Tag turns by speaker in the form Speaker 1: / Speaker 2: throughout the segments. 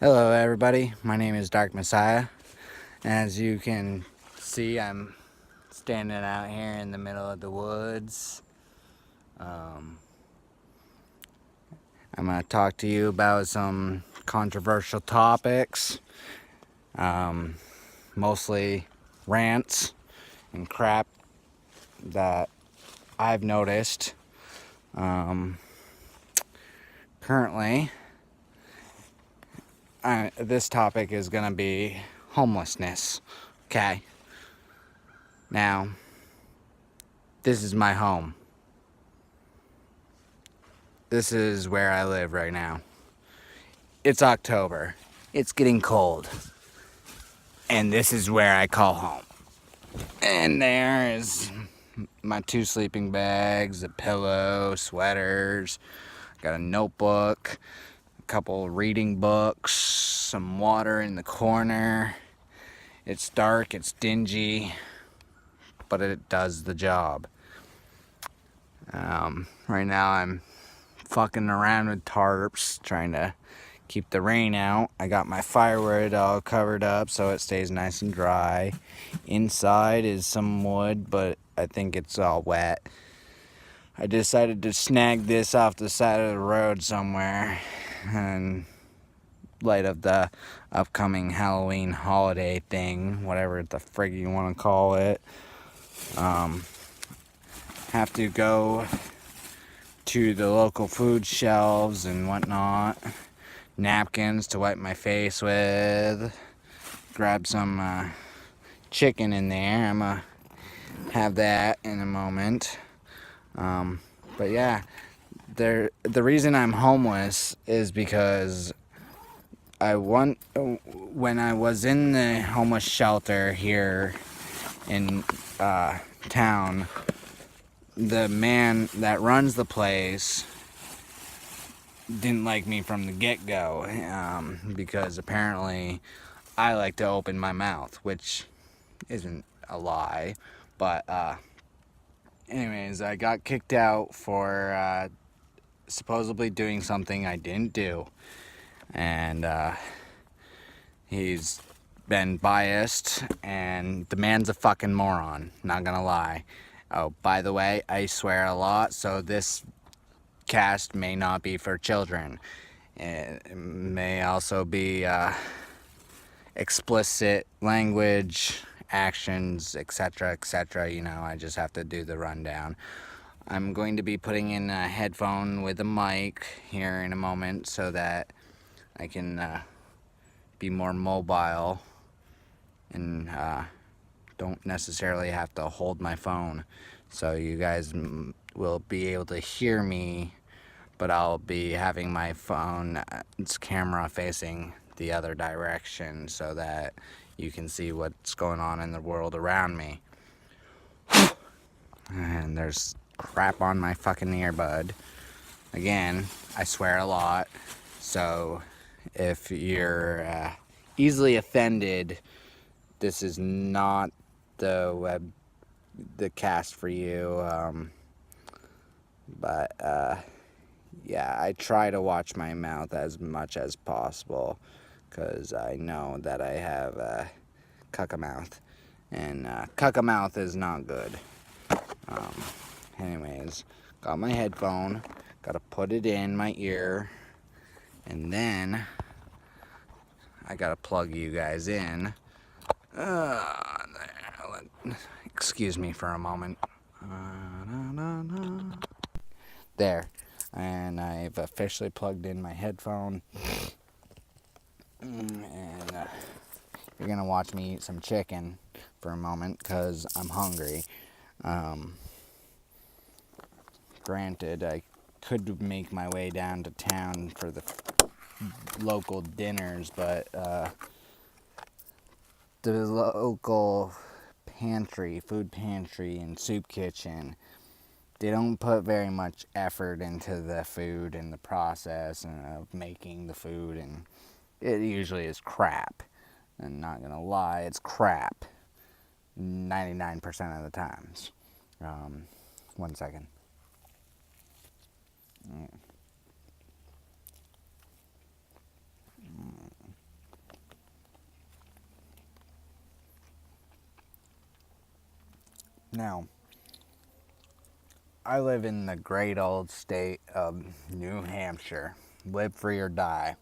Speaker 1: Hello, everybody. My name is Dark Messiah. As you can see, I'm standing out here in the middle of the woods. Um, I'm going to talk to you about some controversial topics, um, mostly rants and crap that I've noticed. Um, Currently, this topic is going to be homelessness. Okay. Now, this is my home. This is where I live right now. It's October. It's getting cold. And this is where I call home. And there is my 2 sleeping bags, a pillow, sweaters, got a notebook, a couple reading books, some water in the corner. It's dark, it's dingy, but it does the job. Right now I'm fucking around with tarps, trying to keep the rain out. I got my firewood all covered up so it stays nice and dry. Inside is some wood, but I think it's all wet. I decided to snag this off the side of the road somewhere in light of the upcoming Halloween holiday thing, whatever the frig you want to call it. Have to go to the local food shelves and whatnot. Napkins to wipe my face with. Grab some chicken in there. I'm gonna have that in a moment. But yeah, the reason I'm homeless is because when I was in the homeless shelter here in town, the man that runs the place didn't like me from the get-go, because apparently I like to open my mouth, which isn't a lie. But anyways, I got kicked out for supposedly doing something I didn't do. And he's been biased, and the man's a fucking moron, not gonna lie. Oh, by the way, I swear a lot, so this cast may not be for children. It may also be explicit language, actions, etc., etc. You know, I just have to do the rundown. I'm going to be putting in a headphone with a mic here in a moment so that I can be more mobile and don't necessarily have to hold my phone. So you guys will be able to hear me, but I'll be having my phone's camera facing the other direction so that you can see what's going on in the world around me. And there's crap on my fucking earbud. Again, I swear a lot. So if you're easily offended, this is not the cast for you. But yeah, I try to watch my mouth as much as possible because I know that I have a cuckamouth, and cuckamouth is not good. Anyways, got my headphone, gotta put it in my ear, and then I gotta plug you guys in. Excuse me for a moment. There. And I've officially plugged in my headphone. And you're gonna watch me eat some chicken for a moment because I'm hungry. Granted, I could make my way down to town for the local dinners, but the local food pantry and soup kitchen, they don't put very much effort into the food and the process of making the food, and it usually is crap. I'm not gonna lie, it's crap 99% of the times. 1 second. Now, I live in the great old state of New Hampshire. Live free or die.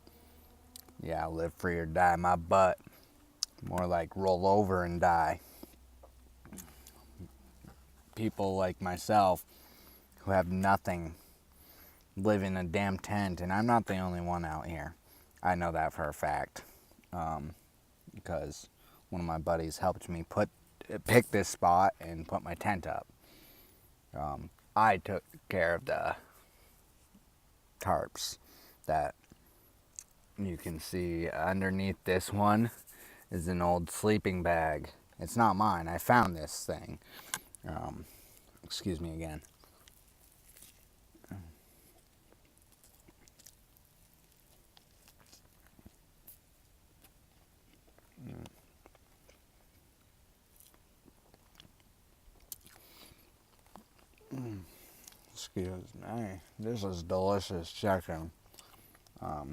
Speaker 1: Yeah, live free or die my butt. More like roll over and die. People like myself who have nothing live in a damn tent, and I'm not the only one out here. I know that for a fact, because one of my buddies helped me pick this spot and put my tent up. I took care of the tarps that you can see underneath this one is an old sleeping bag. It's not mine. I found this thing. Excuse me again. Excuse me. This is delicious chicken. I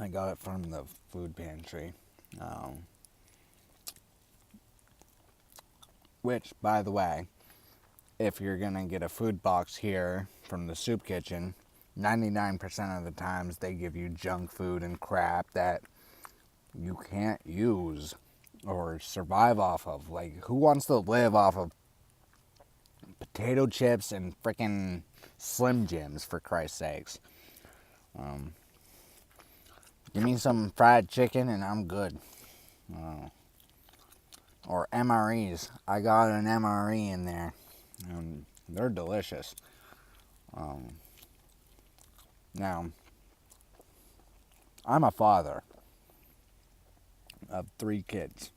Speaker 1: got it from the food pantry. Which, by the way, if you're gonna get a food box here from the soup kitchen, 99% of the times they give you junk food and crap that you can't use or survive off of. Like, who wants to live off of potato chips and frickin' Slim Jims, for Christ's sakes? Give me some fried chicken and I'm good. Or MREs. I got an MRE in there, and they're delicious. Now, I'm a father of 3 kids,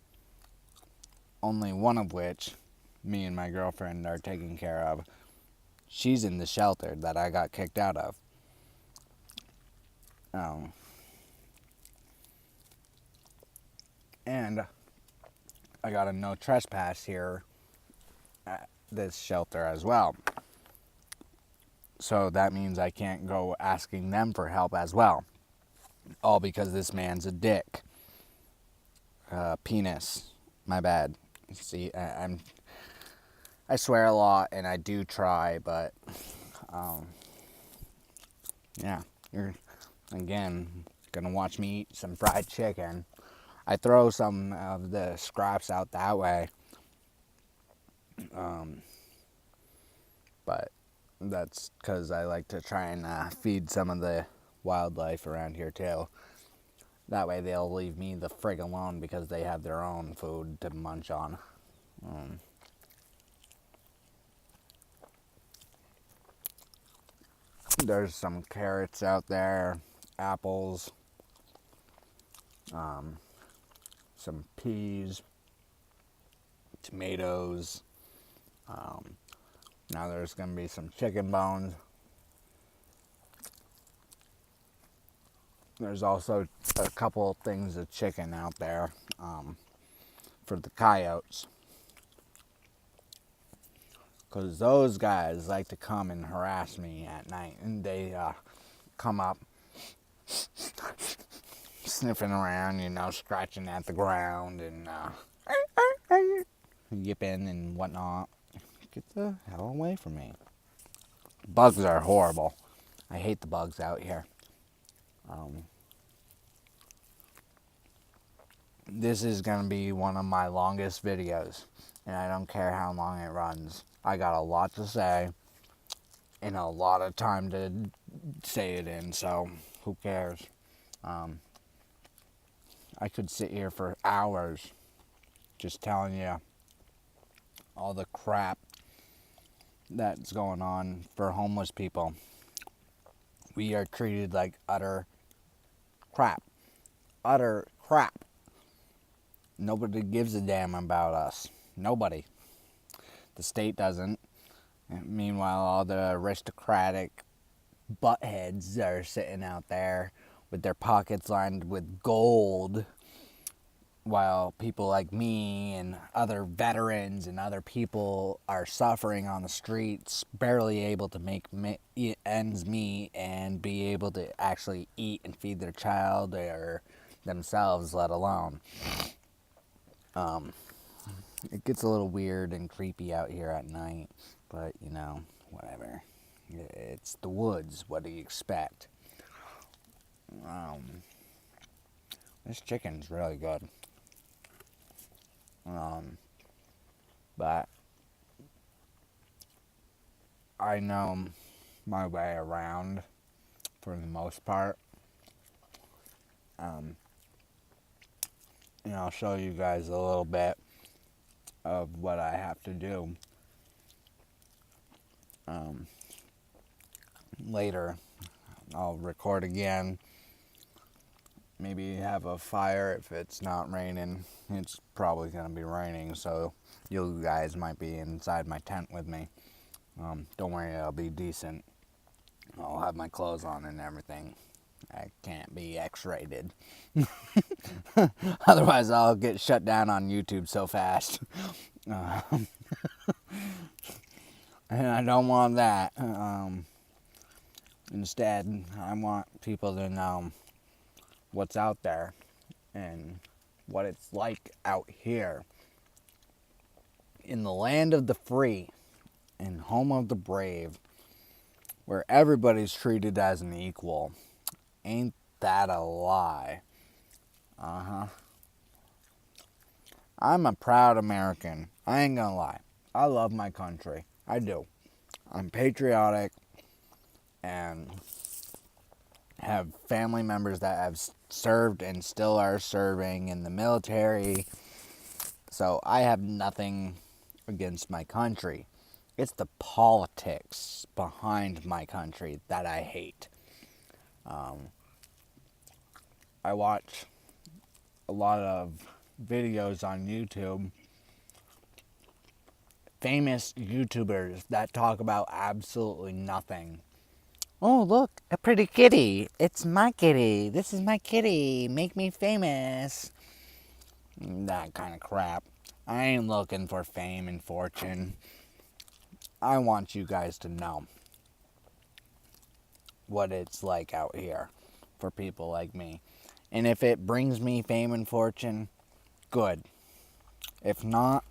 Speaker 1: only one of which me and my girlfriend are taking care of. She's in the shelter that I got kicked out of. And I got a no trespass here at this shelter as well. So that means I can't go asking them for help as well. All because this man's a dick. Penis. My bad. See, I swear a lot and I do try, but yeah, you're again gonna watch me eat some fried chicken. I throw some of the scraps out that way, but that's because I like to try and feed some of the wildlife around here too. That way they'll leave me the frig alone because they have their own food to munch on. There's some carrots out there, apples, some peas, tomatoes. Now there's going to be some chicken bones. There's also a couple things of chicken out there for the coyotes. Because those guys like to come and harass me at night. And they come up sniffing around, scratching at the ground and yipping and whatnot. Get the hell away from me. Bugs are horrible. I hate the bugs out here. This is going to be one of my longest videos, and I don't care how long it runs. I got a lot to say and a lot of time to say it in, so who cares? I could sit here for hours just telling you all the crap that's going on for homeless people. We are treated like utter crap. Utter crap. Nobody gives a damn about us. Nobody. The state doesn't. Meanwhile, all the aristocratic buttheads are sitting out there with their pockets lined with gold, while people like me and other veterans and other people are suffering on the streets, barely able to make ends meet and be able to actually eat and feed their child or themselves, let alone. It gets a little weird and creepy out here at night, but you know, whatever. It's the woods. What do you expect? This chicken's really good. But I know my way around for the most part. And I'll show you guys a little bit of what I have to do later. I'll record again. Maybe have a fire if it's not raining. It's probably going to be raining, so you guys might be inside my tent with me. Don't worry, I'll be decent. I'll have my clothes on and everything. I can't be X-rated. Otherwise, I'll get shut down on YouTube so fast. And I don't want that. Instead, I want people to know what's out there and what it's like out here in the land of the free and home of the brave, where everybody's treated as an equal. Ain't that a lie? I'm a proud American. I ain't gonna lie. I love my country. I do. I'm patriotic and have family members that have served and still are serving in the military. So I have nothing against my country. It's the politics behind my country that I hate. I watch a lot of videos on YouTube, famous YouTubers that talk about absolutely nothing. Oh, look, a pretty kitty. It's my kitty. This is my kitty. Make me famous. That kind of crap. I ain't looking for fame and fortune. I want you guys to know what it's like out here for people like me. And if it brings me fame and fortune, good. If not,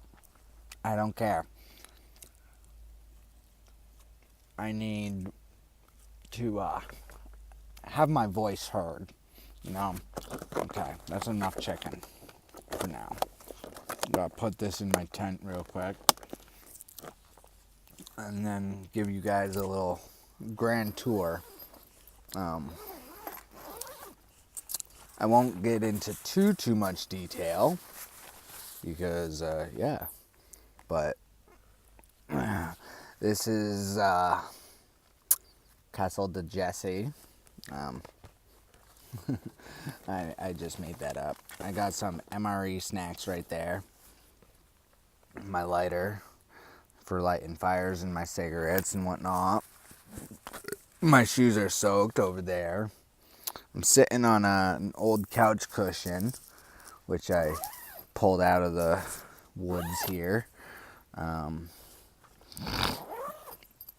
Speaker 1: I don't care. I need to have my voice heard, you know. Okay, that's enough chicken for now. I'm gonna put this in my tent real quick and then give you guys a little grand tour. I won't get into too much detail because yeah, but this is Castle de Jesse. I just made that up. I got some MRE snacks right there. My lighter for lighting fires and my cigarettes and whatnot. My shoes are soaked over there. I'm sitting on an old couch cushion, which I pulled out of the woods here.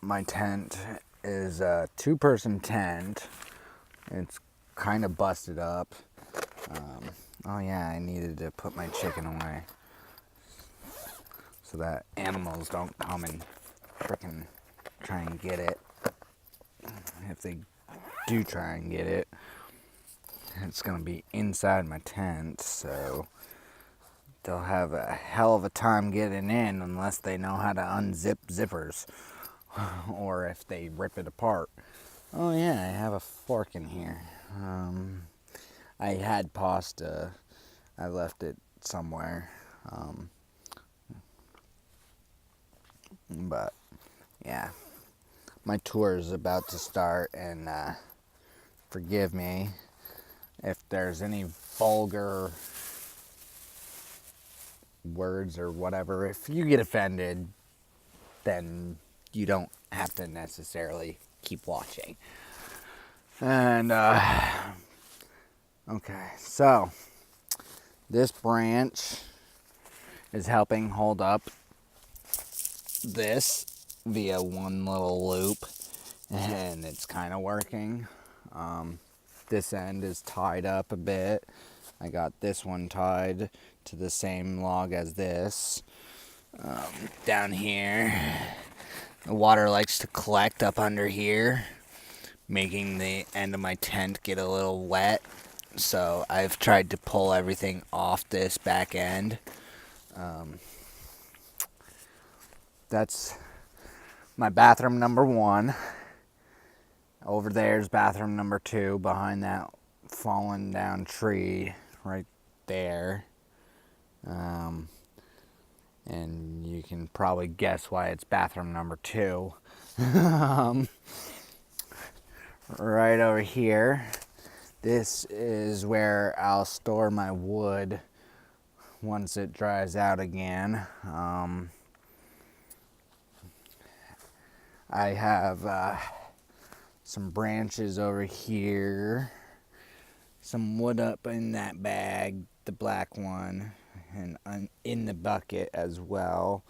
Speaker 1: My tent is a 2-person tent. It's kind of busted up. Oh yeah, I needed to put my chicken away so that animals don't come and frickin' try and get it. If they do try and get it, it's gonna be inside my tent, so they'll have a hell of a time getting in unless they know how to unzip zippers or if they rip it apart. Oh yeah, I have a fork in here. I had pasta. I left it somewhere. But yeah, my tour is about to start, and forgive me if there's any vulgar words or whatever. If you get offended, then you don't have to necessarily keep watching. And okay, so this branch is helping hold up this via one little loop, and it's kind of working. This end is tied up a bit. I got this one tied to the same log as this. Down here, the water likes to collect up under here, making the end of my tent get a little wet. So I've tried to pull everything off this back end. That's my bathroom number 1. Over there's bathroom number 2 behind that fallen down tree right there. And you can probably guess why it's bathroom number 2. Right over here, this is where I'll store my wood once it dries out again. I have some branches over here, some wood up in that bag, the black one, and in the bucket as well.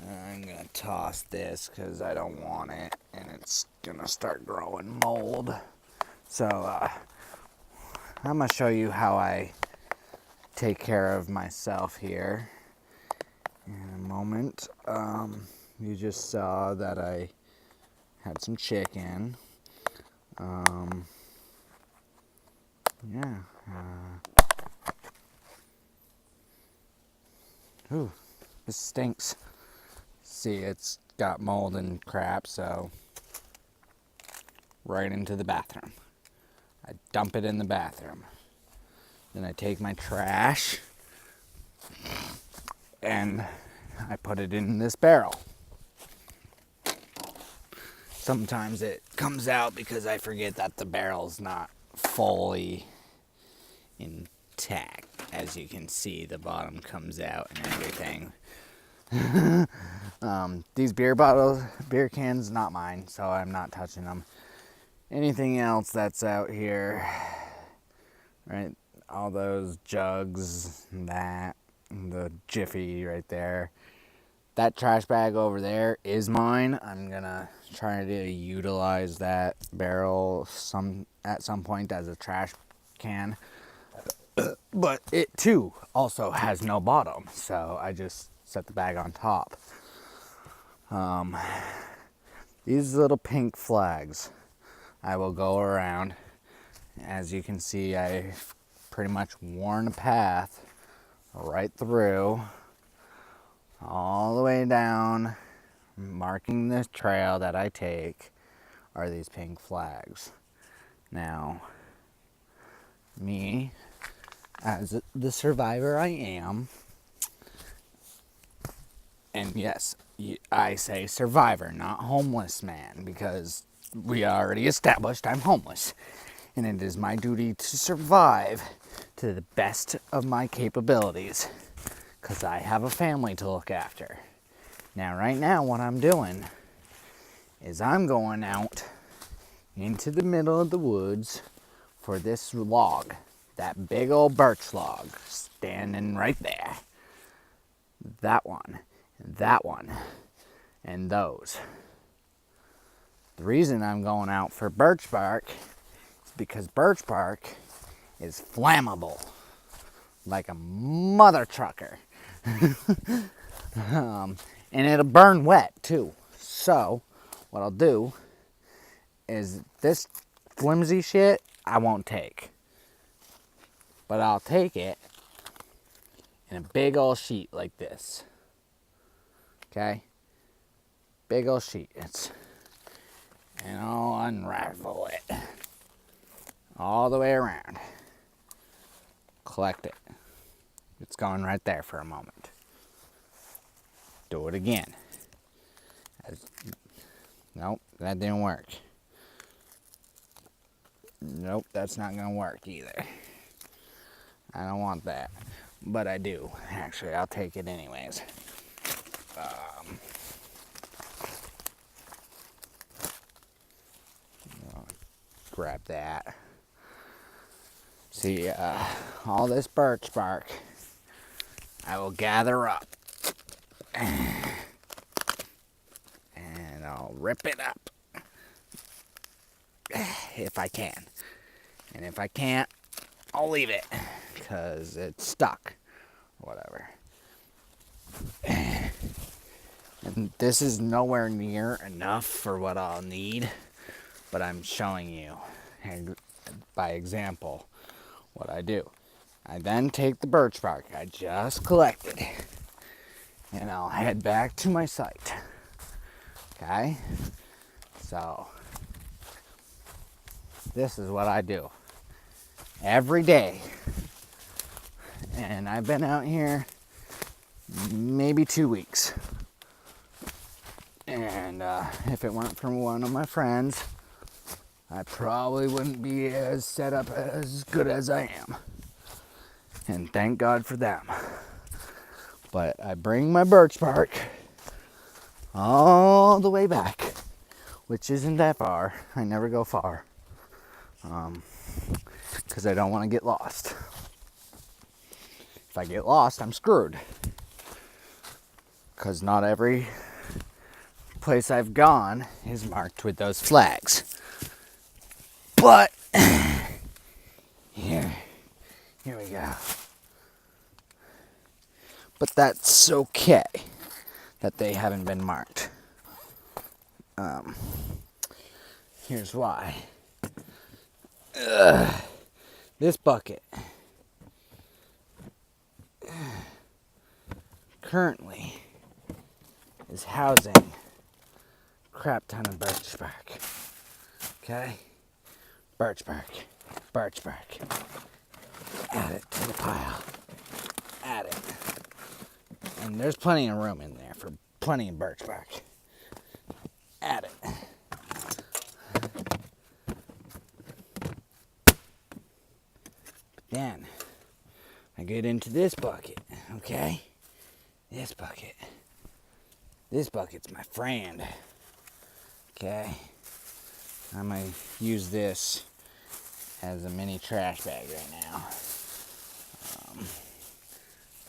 Speaker 1: I'm gonna toss this because I don't want it, and it's gonna start growing mold. So I'm gonna show you how I take care of myself here in a moment. You just saw that I had some chicken. Yeah. Ooh, this stinks. See, it's got mold and crap, so right into the bathroom. I dump it in the bathroom. Then I take my trash and I put it in this barrel. Sometimes it comes out because I forget that the barrel's not fully intact. As you can see, the bottom comes out and everything. These beer cans, not mine, so I'm not touching them. Anything else that's out here, right? All those jugs, the Jiffy right there. That trash bag over there is mine. I'm gonna try to utilize that barrel at some point as a trash can. But it too also has no bottom, so I just set the bag on top. These little pink flags, I will go around. As you can see, I've pretty much worn a path right through, all the way down, marking the trail that I take are these pink flags. Now, me, as the survivor I am, and yes, I say survivor, not homeless man, because we already established I'm homeless. And it is my duty to survive to the best of my capabilities, because I have a family to look after. Now, right now, what I'm doing is I'm going out into the middle of the woods for this log, that big old birch log standing right there. That one, and those. The reason I'm going out for birch bark is because birch bark is flammable, like a mother trucker. And it'll burn wet too. So what I'll do is this flimsy shit I won't take, but I'll take it in a big old sheet like this. Okay, big old sheet. And I'll unravel it all the way around. Collect it. It's going right there for a moment. Do it again. Nope, that didn't work. Nope, that's not gonna work either. I don't want that, but I do. Actually, I'll take it anyways. Grab that. See, all this birch bark I will gather up and I'll rip it up if I can. And if I can't, I'll leave it because it's stuck or whatever. And this is nowhere near enough for what I'll need, but I'm showing you by example what I do. I then take the birch bark I just collected and I'll head back to my site. Okay? So, this is what I do every day. And I've been out here maybe 2 weeks. And if it weren't for one of my friends, I probably wouldn't be as set up as good as I am. And thank God for them. But I bring my birch bark all the way back, which isn't that far. I never go far. Because I don't want to get lost. If I get lost, I'm screwed. Because not every place I've gone is marked with those flags. But here we go. But that's okay that they haven't been marked. Here's why. This bucket currently is housing a crap ton of birch bark. Okay? Birch bark. Add it to the pile. Add it. And there's plenty of room in there for plenty of birch bark. Add it. Then I get into this bucket, okay? This bucket's my friend. Okay? I'm gonna use this as a mini trash bag right now.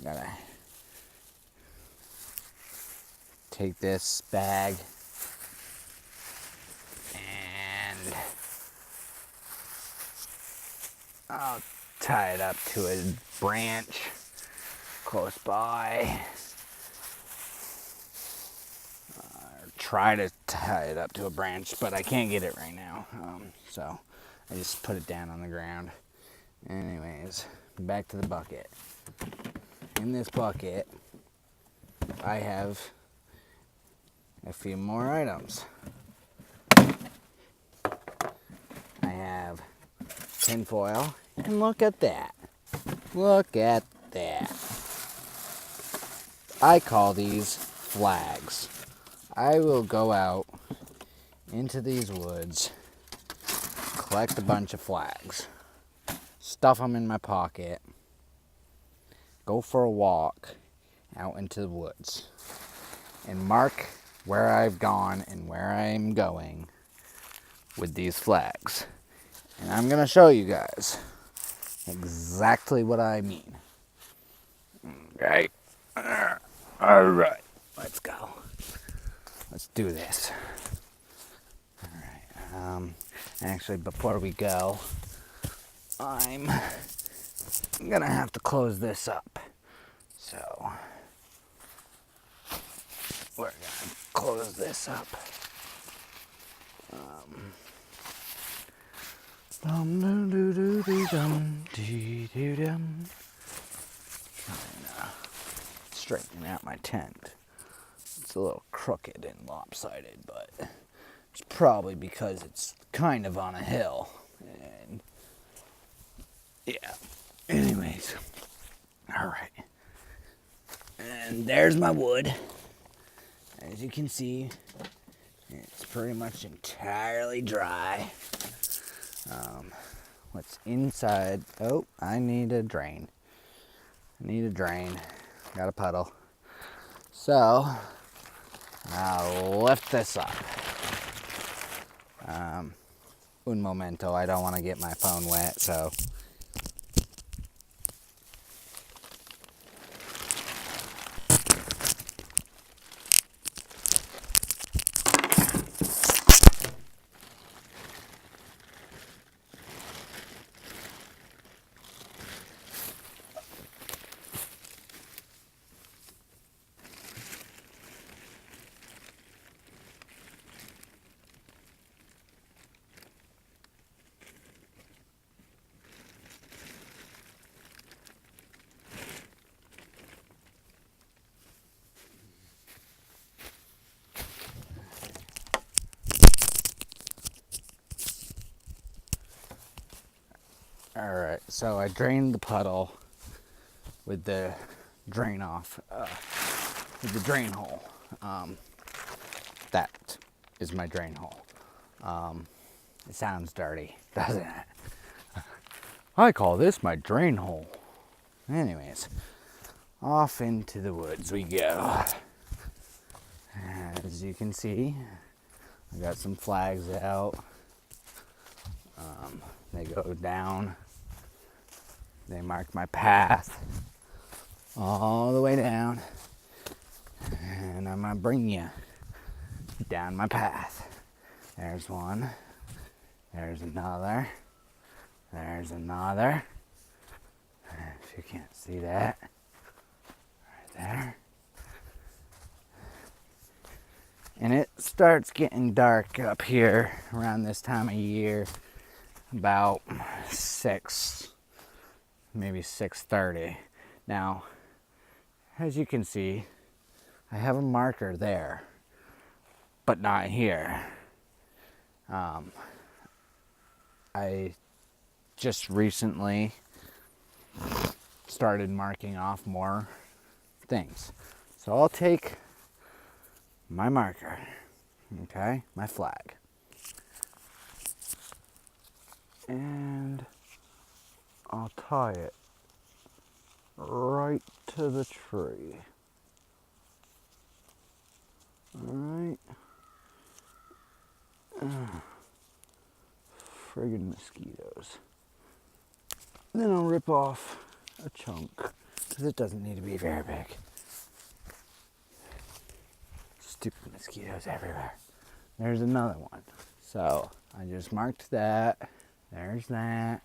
Speaker 1: Gotta take this bag and I'll tie it up to a branch close by. Try to tie it up to a branch, but I can't get it right now. So I just put it down on the ground. Anyways, back to the bucket. In this bucket, I have a few more items. I have tinfoil, and look at that. Look at that. I call these flags. I will go out into these woods, collect a bunch of flags, stuff them in my pocket, go for a walk out into the woods, and mark where I've gone and where I'm going with these flags. And I'm going to show you guys exactly what I mean. Okay? Alright, let's go. Let's do this. Alright, actually before we go, I'm gonna have to close this up. So, we're gonna close this up. Straighten out my tent. It's a little crooked and lopsided, but it's probably because it's kind of on a hill. And yeah. Anyways. Alright. And there's my wood. As you can see, it's pretty much entirely dry. What's inside? Oh, I need a drain. Got a puddle. So, I'll lift this up. Un momento, I don't want to get my phone wet, so. Alright, so I drained the puddle with the drain off, with the drain hole. That is my drain hole. It sounds dirty, doesn't it? I call this my drain hole. Anyways, off into the woods we go. As you can see, I got some flags out. They go down. They mark my path all the way down. And I'm gonna bring you down my path. There's one. There's another. There's another. If you can't see that, right there. And it starts getting dark up here around this time of year, about 6, maybe 6:30. Now, as you can see, I have a marker there, but not here. I just recently started marking off more things. So I'll take my marker, okay, my flag, and I'll tie it right to the tree. Alright. Friggin' mosquitoes. Then I'll rip off a chunk, because it doesn't need to be very big. Stupid mosquitoes everywhere. There's another one. So I just marked that. There's that.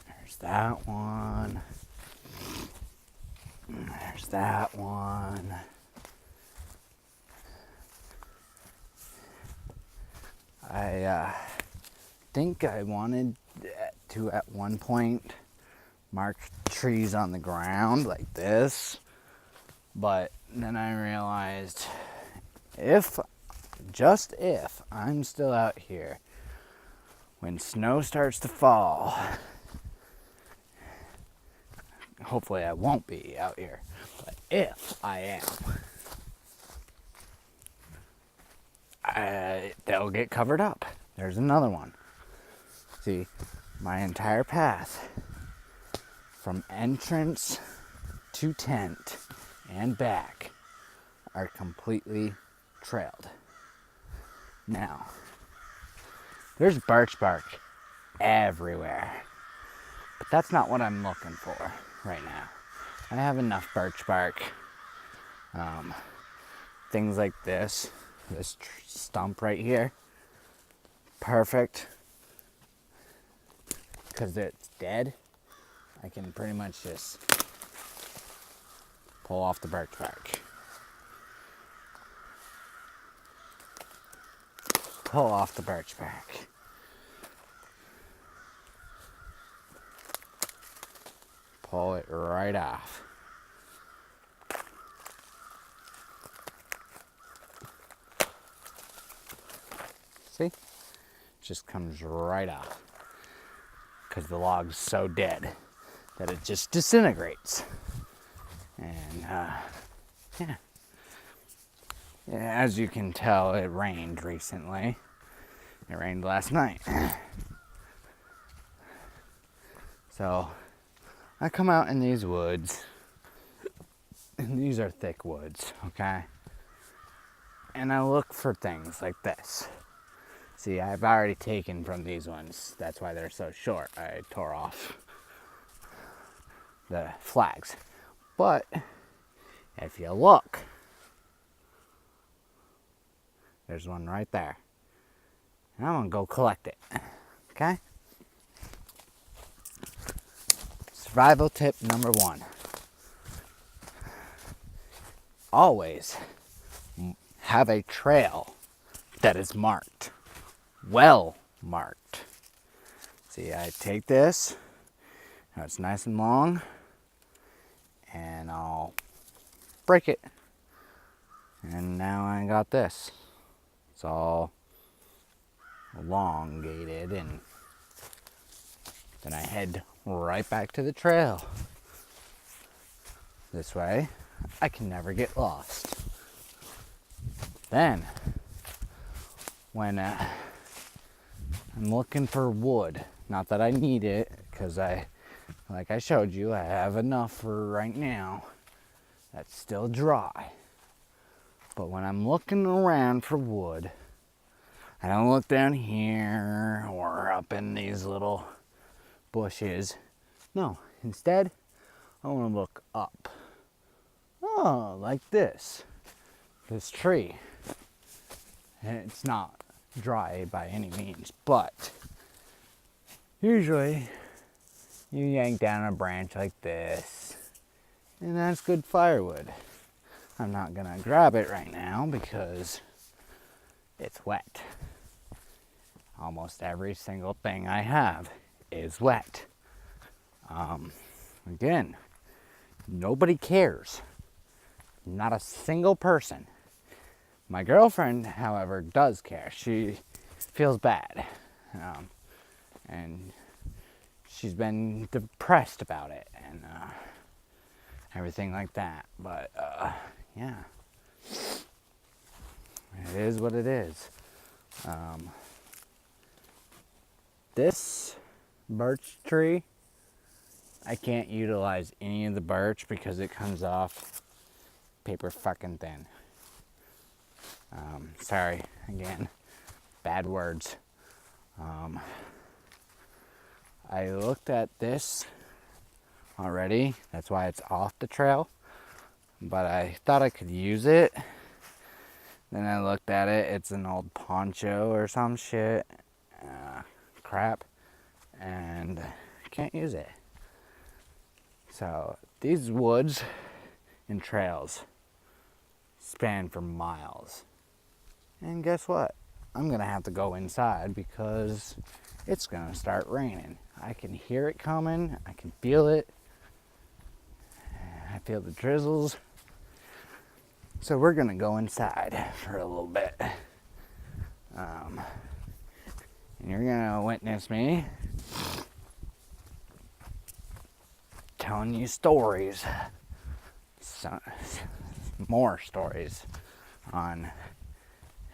Speaker 1: There's that one. There's that one. I think I wanted to at one point mark trees on the ground like this, but then I realized if I'm still out here when snow starts to fall, hopefully I won't be out here, but if I am, they'll get covered up. There's another one. See, my entire path from entrance to tent and back are completely trailed. Now, there's birch bark everywhere, but that's not what I'm looking for right now. I have enough birch bark. Things like this stump right here, perfect, because it's dead. I can pretty much just pull off the birch bark. Pull off the birch bark. Pull it right off. See? Just comes right off. Because the log's so dead that it just disintegrates. And yeah. As you can tell, it rained recently. It rained last night. So I come out in these woods, and these are thick woods, okay? And I look for things like this. See, I've already taken from these ones. That's why they're so short. I tore off the flags. But if you look, there's one right there. And I'm gonna go collect it, okay? Survival tip number 1. Always have a trail that is marked. Well marked. See, I take this, now it's nice and long, and I'll break it. And now I got this. It's all elongated and Then I head right back to the trail. This way, I can never get lost. Then, when I'm looking for wood, not that I need it, because like I showed you, I have enough for right now that's still dry. But when I'm looking around for wood, I don't look down here or up in these little bushes. No, instead, I want to look up. Oh, like this tree. And it's not dry by any means, but usually you yank down a branch like this, and that's good firewood. I'm not gonna grab it right now because it's wet. Almost every single thing I have is wet. Again, nobody cares. Not a single person. My girlfriend, however, does care. She feels bad. And she's been depressed about it and everything like that. But, yeah. It is what it is. This birch tree, I can't utilize any of the birch because it comes off paper fucking thin. Sorry, again, bad words. I looked at this already, that's why it's off the trail, but I thought I could use it. Then I looked at it, it's an old poncho or some shit, crap, and I can't use it. So these woods and trails span for miles. And guess what? I'm gonna have to go inside because it's gonna start raining. I can hear it coming, I can feel it. I feel the drizzles. So we're gonna go inside for a little bit. And you're gonna witness me telling you stories, more stories on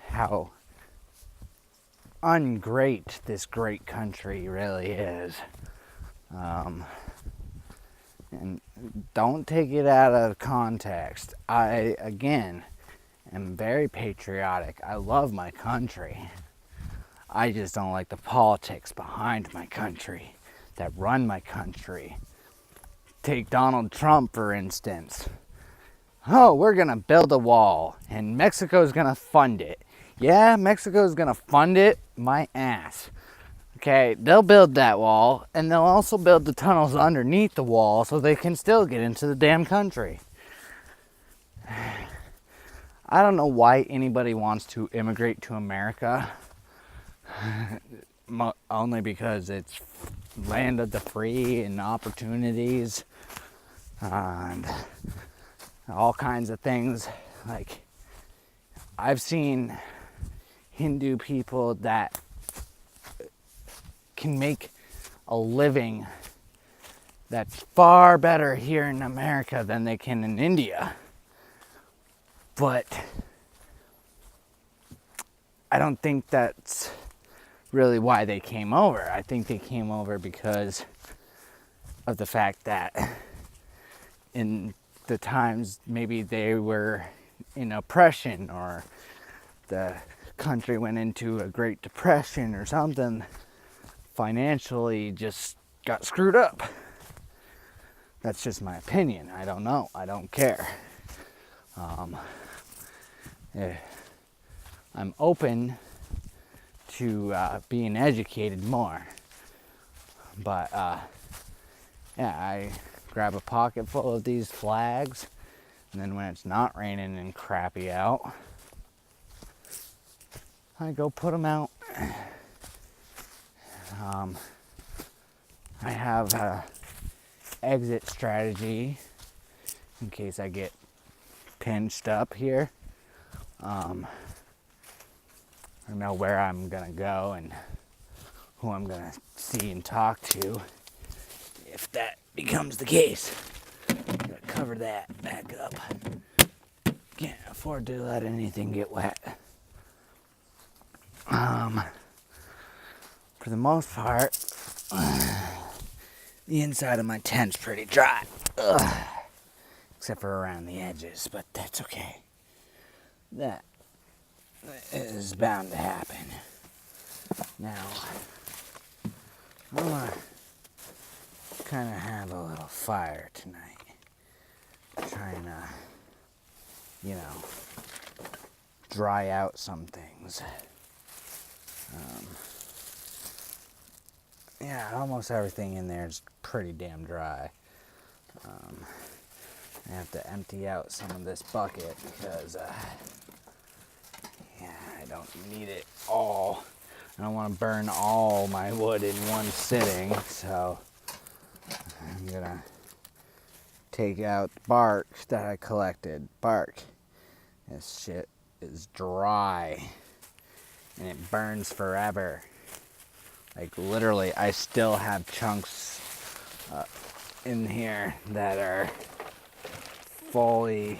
Speaker 1: how ungreat this great country really is. And don't take it out of context. I, again, am very patriotic. I love my country. I just don't like the politics behind my country that run my country. Take Donald Trump, for instance. Oh, we're gonna build a wall and Mexico's gonna fund it. Yeah, Mexico's gonna fund it, my ass. Okay, they'll build that wall and they'll also build the tunnels underneath the wall so they can still get into the damn country. I don't know why anybody wants to immigrate to America. Only because it's land of the free and opportunities and all kinds of things. Like, I've seen Hindu people that can make a living that's far better here in America than they can in India. But I don't think that's really why they came over. I think they came over because of the fact that in the times maybe they were in oppression or the country went into a Great Depression or something, financially just got screwed up. That's just my opinion. I don't know. I don't care. I'm open to being educated more. But yeah, I grab a pocket full of these flags, and then when it's not raining and crappy out, I go put them out. I have a exit strategy in case I get pinched up here. I know where I'm gonna go and who I'm gonna see and talk to that becomes the case. Gotta cover that back up. Can't afford to let anything get wet. For the most part, the inside of my tent's pretty dry. Ugh. Except for around the edges, but that's okay. That is bound to happen. Now, I want to kind of have a little fire tonight. Trying to, dry out some things. Yeah, almost everything in there is pretty damn dry. I have to empty out some of this bucket because, I don't need it all. I don't want to burn all my wood in one sitting, so I'm gonna take out bark that I collected. Bark. This shit is dry and it burns forever. Like literally, I still have chunks in here that are fully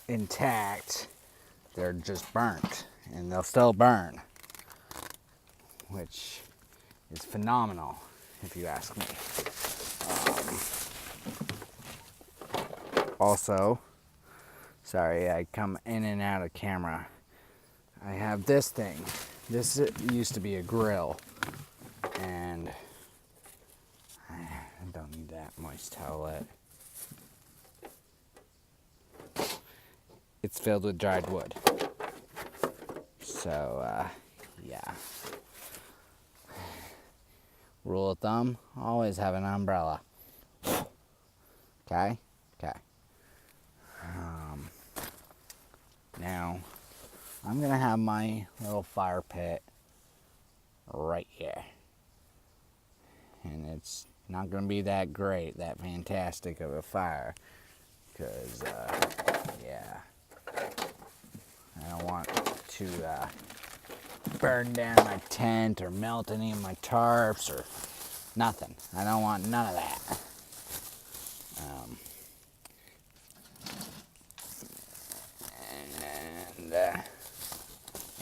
Speaker 1: intact. They're just burnt and they'll still burn, which is phenomenal if you ask me. Also, sorry, I come in and out of camera. I have this thing. This used to be a grill, and I don't need that moist towelette. It's filled with dried wood. So, yeah. Rule of thumb, always have an umbrella. Okay? Okay. Now, I'm going to have my little fire pit right here. And it's not going to be that great, that fantastic of a fire. Because, I don't want to burn down my tent or melt any of my tarps or nothing. I don't want none of that.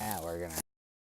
Speaker 1: And, we're going to